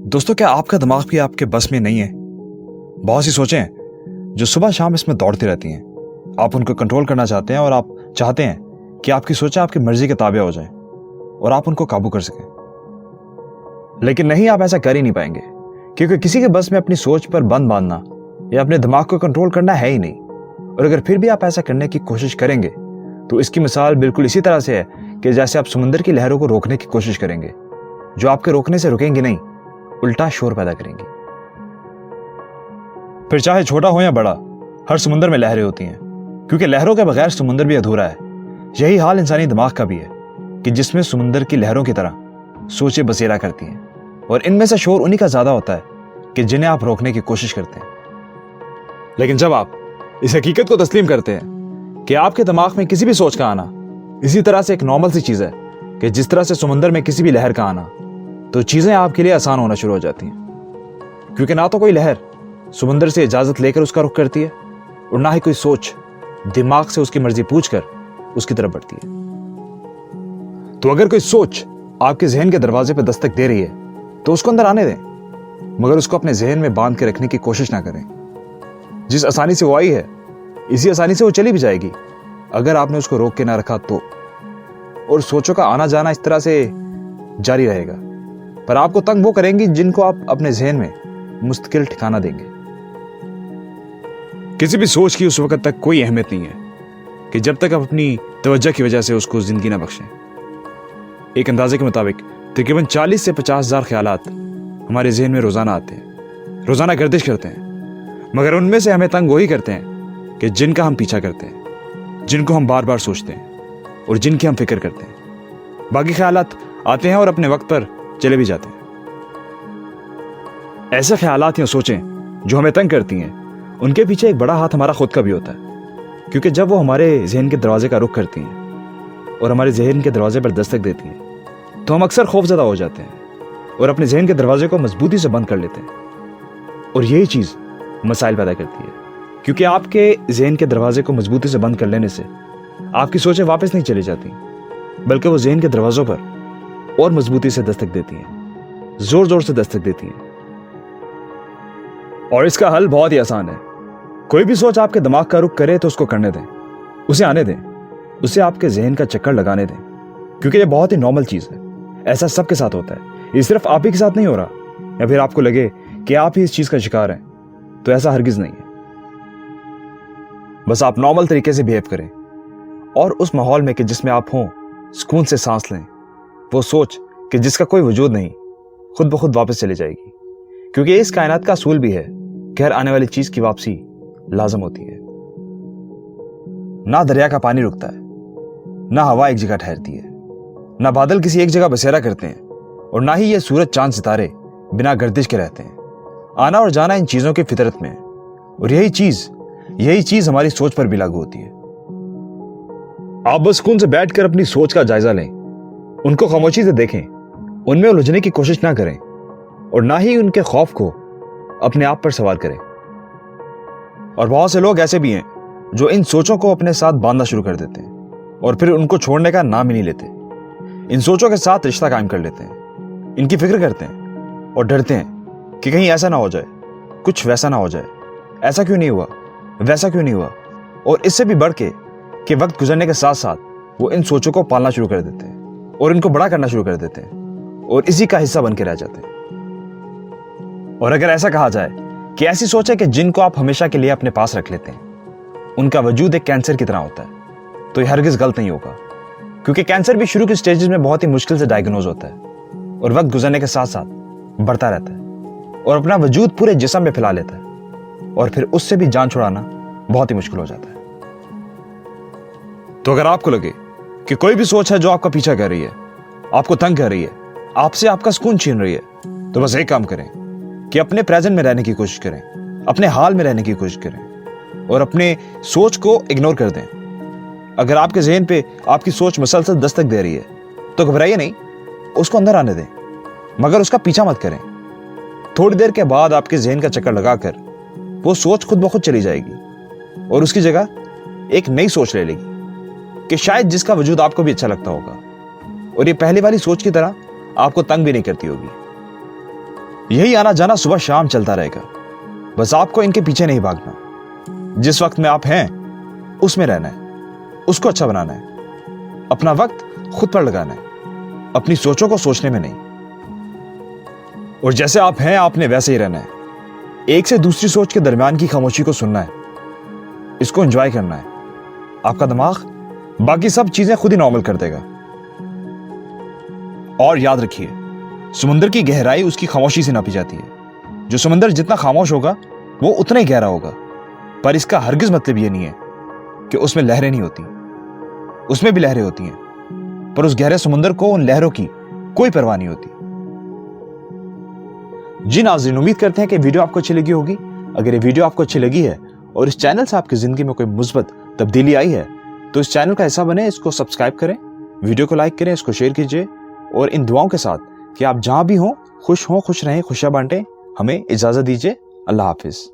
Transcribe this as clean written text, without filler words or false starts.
दोस्तों, क्या आपका दिमाग भी आपके बस में नहीं है? बहुत सी सोचें हैं जो सुबह शाम इसमें दौड़ती रहती हैं। आप उनको कंट्रोल करना चाहते हैं और आप चाहते हैं कि आपकी सोचें आपकी मर्जी के ताबे हो जाएं और आप उनको काबू कर सकें। लेकिन नहीं, आप ऐसा कर ही नहीं पाएंगे, क्योंकि किसी के बस में अपनी सोच पर बंद बांधना या अपने दिमाग को कंट्रोल करना है ही नहीं। और अगर फिर भी आप ऐसा करने की कोशिश करेंगे तो इसकी मिसाल बिल्कुल इसी तरह से है कि जैसे आप समुद्र की लहरों को रोकने की कोशिश करेंगे, जो आपके रोकने से रुकेंगी नहीं, उल्टा शोर पैदा करेंगी। फिर चाहे छोटा हो या बड़ा, हर समुद्र में लहरें होती हैं, क्योंकि लहरों के बगैर समुद्र भी अधूरा है। यही हाल इंसानी दिमाग का भी है कि जिसमें समुद्र की लहरों की तरह सोचें बसेरा करती हैं, और इनमें से शोर उन्हीं का ज्यादा होता है कि जिन्हें आप रोकने की कोशिश करते हैं। लेकिन जब आप इस हकीकत को तस्लीम करते हैं कि आपके दिमाग में किसी भी सोच का आना इसी तरह से एक नॉर्मल सी चीज है कि जिस तरह से समुद्र में किसी भी लहर का आना, तो चीजें आपके लिए आसान होना शुरू हो जाती हैं। क्योंकि ना तो कोई लहर समुद्र से इजाजत लेकर उसका रुख करती है और ना ही कोई सोच दिमाग से उसकी मर्जी पूछकर उसकी तरफ बढ़ती है। तो अगर कोई सोच आपके जहन के दरवाजे पर दस्तक दे रही है तो उसको अंदर आने दें, मगर उसको अपने जहन में बांध के रखने की कोशिश ना करें। जिस आसानी से वो आई है, इसी आसानी से वो चली भी जाएगी अगर आपने उसको रोक के ना रखा तो। और सोचों का आना जाना इस तरह से जारी रहेगा, पर आपको तंग वो करेंगी जिनको आप अपने जहन में मुस्तकिल ठिकाना देंगे। किसी भी सोच की उस वक्त तक कोई अहमियत नहीं है कि जब तक आप अपनी तवज्जो की वजह से उसको जिंदगी ना बख्शें। एक अंदाजे के मुताबिक तकरीबन 40 से 50,000 ख्यालात हमारे जहन में रोजाना आते हैं, रोजाना गर्दिश करते हैं, मगर उनमें से हमें तंग वही करते हैं कि जिनका हम पीछा करते हैं, जिनको हम बार बार सोचते हैं और जिनकी हम फिक्र करते हैं। बाकी ख्यालात आते हैं और अपने वक्त पर चले भी जाते हैं। ऐसे ख्यालात या सोचें जो हमें तंग करती हैं, उनके पीछे एक बड़ा हाथ हमारा खुद का भी होता है, क्योंकि जब वो हमारे जहन के दरवाजे का रुख करती हैं और हमारे जहन के दरवाजे पर दस्तक देती हैं, तो हम अक्सर खौफजदा हो जाते हैं और अपने जहन के दरवाजे को मजबूती से बंद कर लेते हैं। और यही चीज मसाइल पैदा करती है, क्योंकि आपके जहन के दरवाजे को मजबूती से बंद कर लेने से आपकी सोचें वापस नहीं चली जाती, बल्कि वो जहन के दरवाजों पर और मजबूती से दस्तक देती हैं, जोर जोर से दस्तक देती हैं। और इसका हल बहुत ही आसान है। कोई भी सोच आपके दिमाग का रुख करे तो उसको करने दें, उसे आने दें, उसे आपके जहन का चक्कर लगाने दें, क्योंकि ये बहुत ही नॉर्मल चीज है। ऐसा सबके साथ होता है, ये सिर्फ आप ही के साथ नहीं हो रहा। या फिर आपको लगे कि आप ही इस चीज का शिकार हैं, तो ऐसा हरगिज नहीं है। बस आप नॉर्मल तरीके से बिहेव करें और उस माहौल में कि जिसमें आप हों, सुकून से सांस लें। वो सोच कि जिसका कोई वजूद नहीं खुद ब खुद वापस चली जाएगी, क्योंकि इस कायनात का असूल भी है कि हर आने वाली चीज की वापसी लाजम होती है। ना दरिया का पानी रुकता है, ना हवा एक जगह ठहरती है, ना बादल किसी एक जगह बसेरा करते हैं, और ना ही ये सूरज चांद सितारे बिना गर्दिश के रहते हैं। आना और जाना इन चीजों की फितरत में है, और यही चीज हमारी सोच पर भी लागू होती है। आप बस सुकून से बैठकर अपनी सोच का जायजा लें, उनको खामोशी से देखें, उनमें उलझने की कोशिश ना करें, और ना ही उनके खौफ को अपने आप पर सवार करें। और बहुत से लोग ऐसे भी हैं जो इन सोचों को अपने साथ बांधना शुरू कर देते हैं और फिर उनको छोड़ने का नाम ही नहीं लेते। इन सोचों के साथ रिश्ता कायम कर लेते हैं, इनकी फिक्र करते हैं और डरते हैं कि कहीं ऐसा ना हो जाए, कुछ वैसा ना हो जाए, ऐसा क्यों नहीं हुआ, वैसा क्यों नहीं हुआ। और इससे भी बढ़ के कि वक्त गुजरने के साथ साथ वो इन सोचों को पालना शुरू कर देते हैं और इनको बड़ा करना शुरू कर देते हैं और इसी का हिस्सा बन के रह जाते हैं। और अगर ऐसा कहा जाए कि ऐसी सोच है कि जिनको आप हमेशा के लिए अपने पास रख लेते हैं, उनका वजूद एक कैंसर की तरह होता है, तो यह हरगिज गलत नहीं होगा, क्योंकि कैंसर भी शुरू के स्टेजेस में बहुत ही मुश्किल से डायग्नोज होता है और वक्त गुजरने के साथ साथ बढ़ता रहता है और अपना वजूद पूरे जिस्म में फैला लेता है, और फिर उससे भी जान छुड़ाना बहुत ही मुश्किल हो जाता है। तो अगर आपको लगे कि कोई भी सोच है जो आपका पीछा कर रही है, आपको तंग कर रही है, आपसे आपका सुकून छीन रही है, तो बस एक काम करें कि अपने प्रेजेंट में रहने की कोशिश करें, अपने हाल में रहने की कोशिश करें और अपने सोच को इग्नोर कर दें। अगर आपके जहन पे आपकी सोच मुसलसल दस्तक दे रही है तो घबराइए नहीं, उसको अंदर आने दें, मगर उसका पीछा मत करें। थोड़ी देर के बाद आपके जहन का चक्कर लगाकर वो सोच खुद ब खुद चली जाएगी और उसकी जगह एक नई सोच ले लेगी कि शायद जिसका वजूद आपको भी अच्छा लगता होगा, और ये पहले वाली सोच की तरह आपको तंग भी नहीं करती होगी। यही आना जाना सुबह शाम चलता रहेगा। बस आपको इनके पीछे नहीं भागना। जिस वक्त में आप हैं उसमें रहना है, उसको अच्छा बनाना है, अपना वक्त खुद पर लगाना है, अपनी सोचों को सोचने में नहीं। और जैसे आप हैं आपने वैसे ही रहना है। एक से दूसरी सोच के दरमियान की खामोशी को सुनना है, इसको एंजॉय करना है। आपका दिमाग बाकी सब चीजें खुद ही नॉर्मल कर देगा। और याद रखिए, समुद्र की गहराई उसकी खामोशी से नापी जाती है। जो समुद्र जितना खामोश होगा वो उतना ही गहरा होगा। पर इसका हरगिज मतलब ये नहीं है कि उसमें लहरें नहीं होती। उसमें भी लहरें होती हैं, पर उस गहरे समुद्र को उन लहरों की कोई परवाह नहीं होती। जी नाज़रीन, उम्मीद करते हैं कि वीडियो आपको अच्छी लगी होगी। अगर ये वीडियो आपको अच्छी लगी है और इस चैनल से आपकी जिंदगी में कोई मुस्बत तब्दीली आई है तो इस चैनल का हिस्सा बने, इसको सब्सक्राइब करें, वीडियो को लाइक करें, इसको शेयर कीजिए और इन दुआओं के साथ कि आप जहां भी हों खुश रहें, खुशियां बांटें। हमें इजाजत दीजिए। अल्लाह हाफिज।